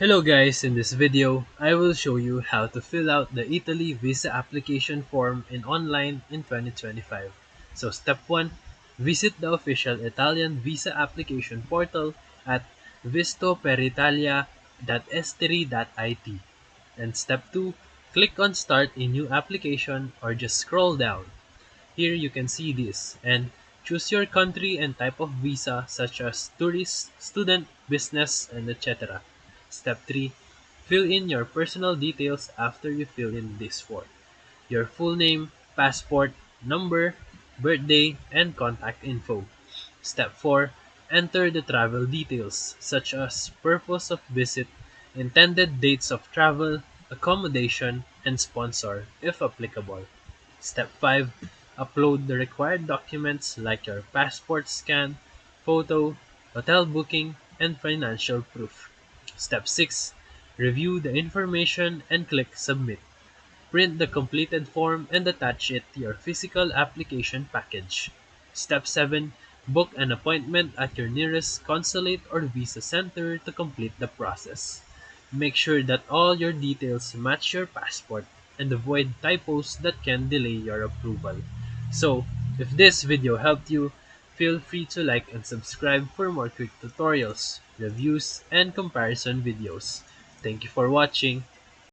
Hello guys, in this video, I will show you how to fill out the Italy visa application form in online in 2025. So step 1, visit the official Italian visa application portal at vistoperitalia.esteri.it. And step 2, click on start a new application or just scroll down. Here you can see this and choose your country and type of visa such as tourist, student, business, and etc. Step 3. Fill in your personal details after you fill in this form. Your full name, passport, number, birthday, and contact info. Step 4. Enter the travel details such as purpose of visit, intended dates of travel, accommodation, and sponsor if applicable. Step 5. Upload the required documents like your passport scan, photo, hotel booking, and financial proof. Step 6. Review the information and click Submit. Print the completed form and attach it to your physical application package. Step 7. Book an appointment at your nearest consulate or visa center to complete the process. Make sure that all your details match your passport and avoid typos that can delay your approval. So, if this video helped you, feel free to like and subscribe for more quick tutorials, reviews, and comparison videos. Thank you for watching.